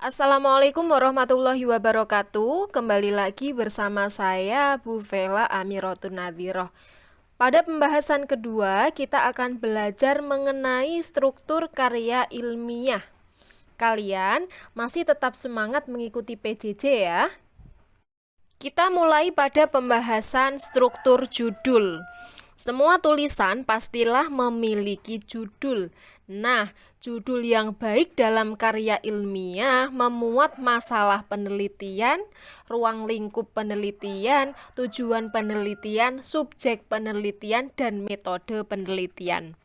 Assalamualaikum warahmatullahi wabarakatuh. Kembali lagi bersama saya Bu Vela Amiratun Nadhiroh. Pada pembahasan kedua, kita akan belajar mengenai struktur karya ilmiah. Kalian masih tetap semangat mengikuti PJJ ya. Kita mulai pada pembahasan struktur judul. Semua tulisan pastilah memiliki judul. Nah, judul yang baik dalam karya ilmiah memuat masalah penelitian, ruang lingkup penelitian, tujuan penelitian, subjek penelitian, dan metode penelitian.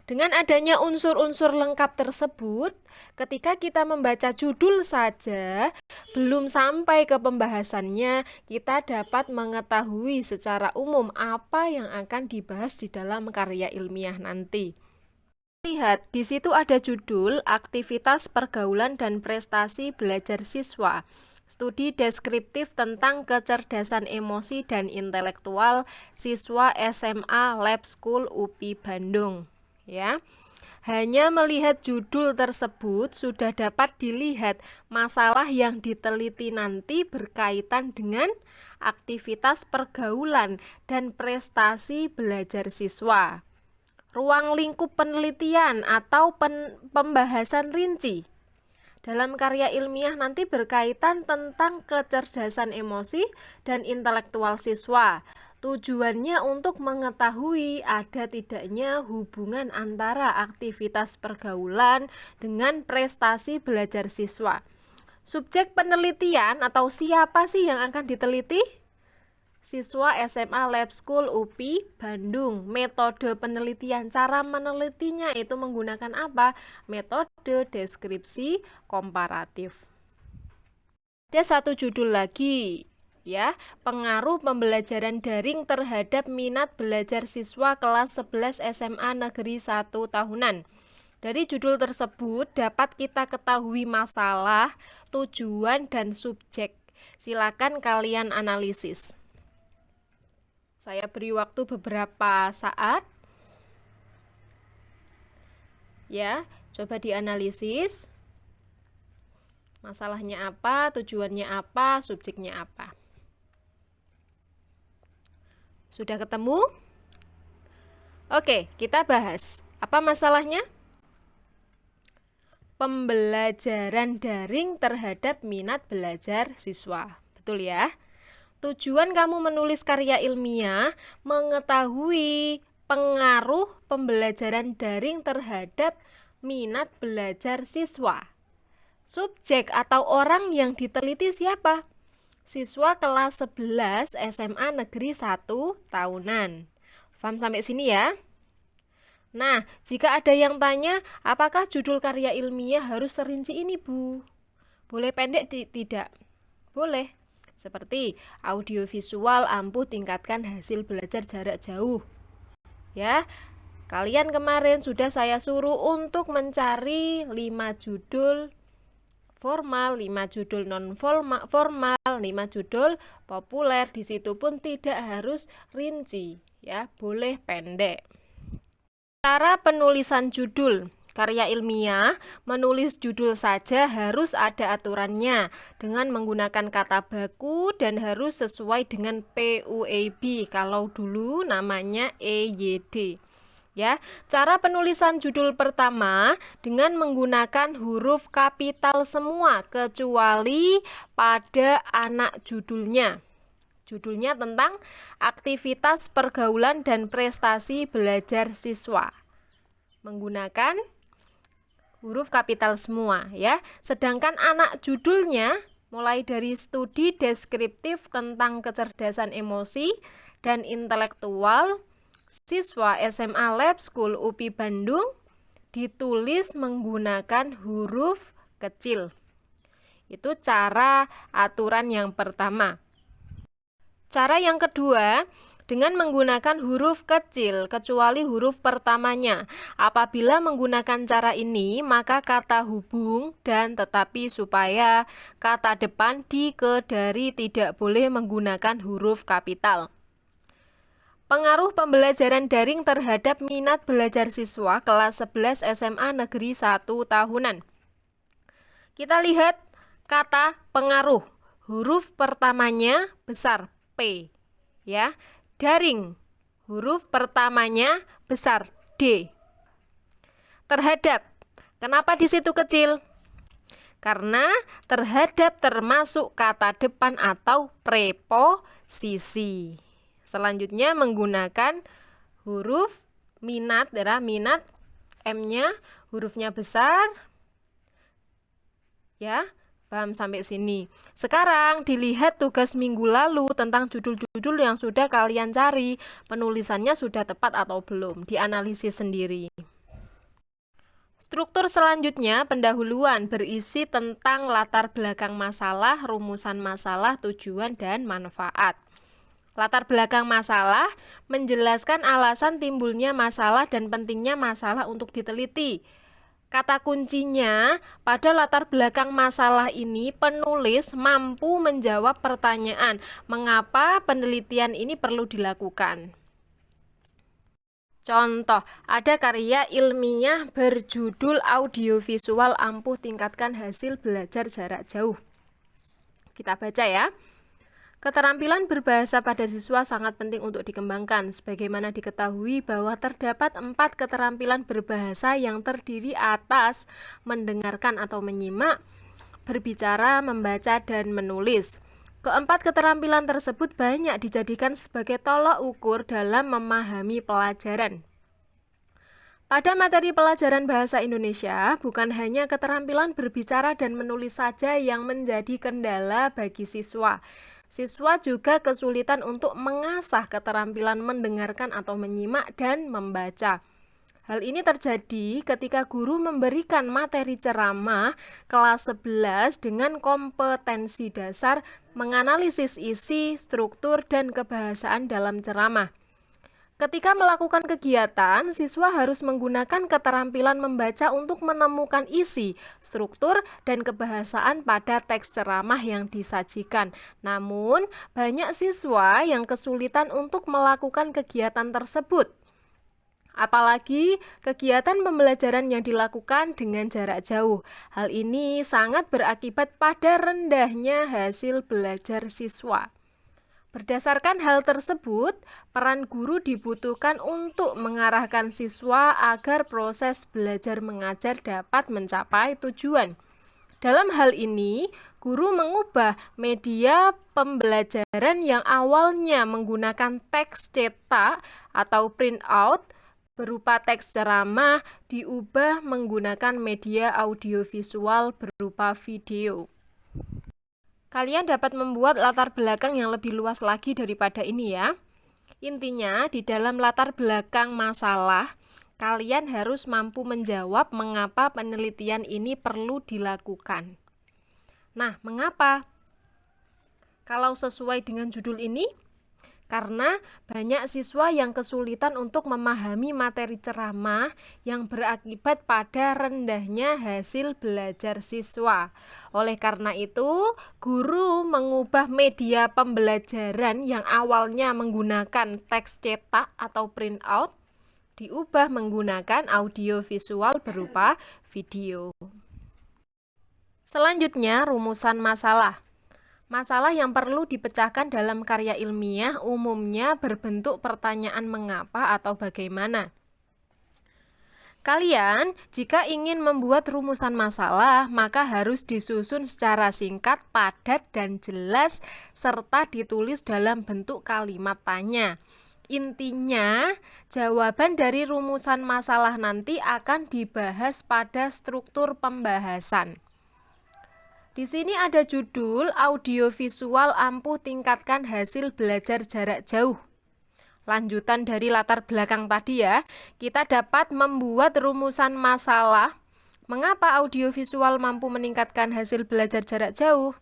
Dengan adanya unsur-unsur lengkap tersebut, ketika kita membaca judul saja, belum sampai ke pembahasannya, kita dapat mengetahui secara umum apa yang akan dibahas di dalam karya ilmiah nanti. Lihat, di situ ada judul Aktivitas Pergaulan dan Prestasi Belajar Siswa. Studi deskriptif tentang kecerdasan emosi dan intelektual siswa SMA Lab School UPI Bandung. Ya. Hanya melihat judul tersebut sudah dapat dilihat masalah yang diteliti nanti berkaitan dengan aktivitas pergaulan dan prestasi belajar siswa. Ruang lingkup penelitian atau pembahasan rinci dalam karya ilmiah nanti berkaitan tentang kecerdasan emosi dan intelektual siswa. Tujuannya untuk mengetahui ada tidaknya hubungan antara aktivitas pergaulan dengan prestasi belajar siswa. Subjek penelitian atau siapa sih yang akan diteliti? Siswa SMA Lab School UPI Bandung. Metode penelitian, cara menelitinya itu menggunakan apa? Metode deskripsi komparatif. Ada satu judul lagi, ya, pengaruh pembelajaran daring terhadap minat belajar siswa kelas 11 SMA Negeri 1 tahunan. Dari judul tersebut dapat kita ketahui masalah, tujuan, dan subjek. Silakan kalian analisis. Saya beri waktu beberapa saat. Ya, coba dianalisis. Masalahnya apa, tujuannya apa, subjeknya apa. Sudah ketemu? Oke, kita bahas. Apa masalahnya? Pembelajaran daring terhadap minat belajar siswa. Betul ya? Tujuan kamu menulis karya ilmiah mengetahui pengaruh pembelajaran daring terhadap minat belajar siswa. Subjek atau orang yang diteliti siapa? Siswa kelas 11 SMA Negeri 1 tahunan. Paham sampai sini ya? Nah, jika ada yang tanya, apakah judul karya ilmiah harus serinci ini, Bu? Boleh pendek tidak? Boleh. Seperti audiovisual ampuh tingkatkan hasil belajar jarak jauh. Ya, kalian kemarin sudah saya suruh untuk mencari 5 judul formal, 5 judul non formal, 5 judul populer. Di situ pun tidak harus rinci, ya, boleh pendek. Cara penulisan judul karya ilmiah, menulis judul saja harus ada aturannya dengan menggunakan kata baku dan harus sesuai dengan PUAB. Kalau dulu namanya EYD. Ya, cara penulisan judul pertama dengan menggunakan huruf kapital semua kecuali pada anak judulnya. Judulnya tentang aktivitas pergaulan dan prestasi belajar siswa. Menggunakan huruf kapital semua ya. Sedangkan anak judulnya mulai dari studi deskriptif tentang kecerdasan emosi dan intelektual siswa SMA Lab School UPI Bandung ditulis menggunakan huruf kecil. Itu cara aturan yang pertama. Cara yang kedua, dengan menggunakan huruf kecil kecuali huruf pertamanya. Apabila menggunakan cara ini, maka kata hubung dan tetapi supaya kata depan dikedari tidak boleh menggunakan huruf kapital. Pengaruh pembelajaran daring terhadap minat belajar siswa kelas 11 SMA Negeri 1 tahunan. Kita lihat Kata pengaruh, huruf pertamanya besar P, ya. Daring, huruf pertamanya besar D. Terhadap, kenapa di situ kecil? Karena terhadap termasuk kata depan atau preposisi. Selanjutnya menggunakan huruf minat, minat, M-nya hurufnya besar. Ya, paham sampai sini. Sekarang dilihat tugas minggu lalu tentang judul-judul yang sudah kalian cari. Penulisannya sudah tepat atau belum? Dianalisis sendiri. Struktur selanjutnya, pendahuluan berisi tentang latar belakang masalah, rumusan masalah, tujuan, dan manfaat. Latar belakang masalah menjelaskan alasan timbulnya masalah dan pentingnya masalah untuk diteliti. Kata kuncinya, pada latar belakang masalah ini penulis mampu menjawab pertanyaan, mengapa penelitian ini perlu dilakukan. Contoh, ada karya ilmiah berjudul Audiovisual Ampuh Tingkatkan Hasil Belajar Jarak Jauh. Kita baca ya. Keterampilan berbahasa pada siswa sangat penting untuk dikembangkan. Sebagaimana diketahui bahwa terdapat 4 keterampilan berbahasa yang terdiri atas mendengarkan atau menyimak, berbicara, membaca, dan menulis. Keempat keterampilan tersebut banyak dijadikan sebagai tolak ukur dalam memahami pelajaran. Pada materi pelajaran bahasa Indonesia, bukan hanya keterampilan berbicara dan menulis saja yang menjadi kendala bagi siswa. Siswa juga kesulitan untuk mengasah keterampilan mendengarkan atau menyimak dan membaca. Hal ini terjadi ketika guru memberikan materi ceramah kelas 11 dengan kompetensi dasar menganalisis isi, struktur, dan kebahasaan dalam ceramah. Ketika melakukan kegiatan, siswa harus menggunakan keterampilan membaca untuk menemukan isi, struktur, dan kebahasaan pada teks ceramah yang disajikan. Namun, banyak siswa yang kesulitan untuk melakukan kegiatan tersebut. Apalagi kegiatan pembelajaran yang dilakukan dengan jarak jauh. Hal ini sangat berakibat pada rendahnya hasil belajar siswa. Berdasarkan hal tersebut, peran guru dibutuhkan untuk mengarahkan siswa agar proses belajar mengajar dapat mencapai tujuan. Dalam hal ini, guru mengubah media pembelajaran yang awalnya menggunakan teks cetak atau printout berupa teks ceramah diubah menggunakan media audiovisual berupa video. Kalian dapat membuat latar belakang yang lebih luas lagi daripada ini ya. Intinya, di dalam latar belakang masalah, kalian harus mampu menjawab mengapa penelitian ini perlu dilakukan. Nah, mengapa? Kalau sesuai dengan judul ini, karena banyak siswa yang kesulitan untuk memahami materi ceramah yang berakibat pada rendahnya hasil belajar siswa. Oleh karena itu, guru mengubah media pembelajaran yang awalnya menggunakan teks cetak atau printout, diubah menggunakan audio visual berupa video. Selanjutnya, rumusan masalah. Masalah yang perlu dipecahkan dalam karya ilmiah umumnya berbentuk pertanyaan mengapa atau bagaimana. Kalian, jika ingin membuat rumusan masalah, maka harus disusun secara singkat, padat, dan jelas, serta ditulis dalam bentuk kalimat tanya. Intinya, jawaban dari rumusan masalah nanti akan dibahas pada struktur pembahasan. Di sini ada judul Audiovisual Ampuh Tingkatkan Hasil Belajar Jarak Jauh. Lanjutan dari latar belakang tadi ya, kita dapat membuat rumusan masalah. Mengapa audiovisual mampu meningkatkan hasil belajar jarak jauh?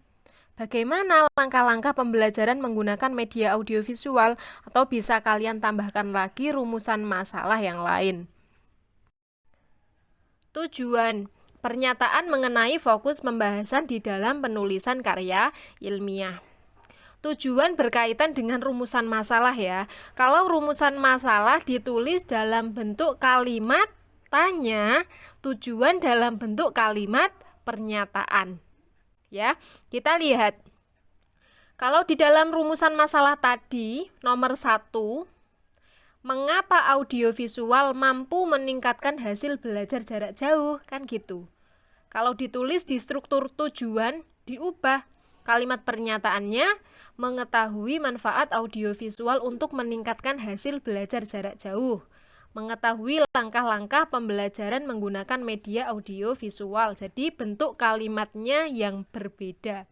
Bagaimana langkah-langkah pembelajaran menggunakan media audiovisual? Atau bisa kalian tambahkan lagi rumusan masalah yang lain. Tujuan. Pernyataan mengenai fokus pembahasan di dalam penulisan karya ilmiah. Tujuan berkaitan dengan rumusan masalah ya. Kalau rumusan masalah ditulis dalam bentuk kalimat tanya, tujuan dalam bentuk kalimat pernyataan. Ya, kita lihat. Kalau di dalam rumusan masalah tadi, nomor 1, mengapa audiovisual mampu meningkatkan hasil belajar jarak jauh? Kan gitu. Kalau ditulis di struktur tujuan, diubah. Kalimat pernyataannya, mengetahui manfaat audiovisual untuk meningkatkan hasil belajar jarak jauh. Mengetahui langkah-langkah pembelajaran menggunakan media audiovisual. Jadi bentuk kalimatnya yang berbeda.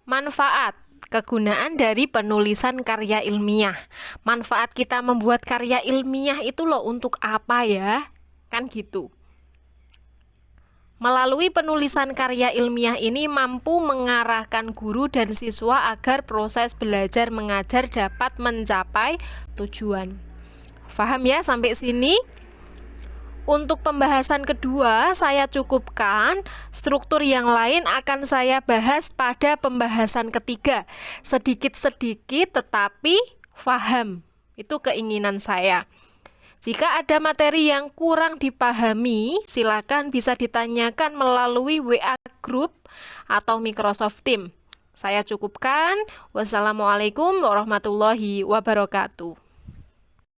Manfaat, kegunaan dari penulisan karya ilmiah. Manfaat kita membuat karya ilmiah itu loh untuk apa ya? Kan gitu. Melalui penulisan karya ilmiah ini mampu mengarahkan guru dan siswa agar proses belajar mengajar dapat mencapai tujuan. Paham ya sampai sini? Untuk pembahasan kedua, saya cukupkan. Struktur yang lain akan saya bahas pada pembahasan ketiga. Sedikit-sedikit tetapi paham. Itu keinginan saya. Jika ada materi yang kurang dipahami, silakan bisa ditanyakan melalui WA Group atau Microsoft Teams. Saya cukupkan. Wassalamualaikum warahmatullahi wabarakatuh.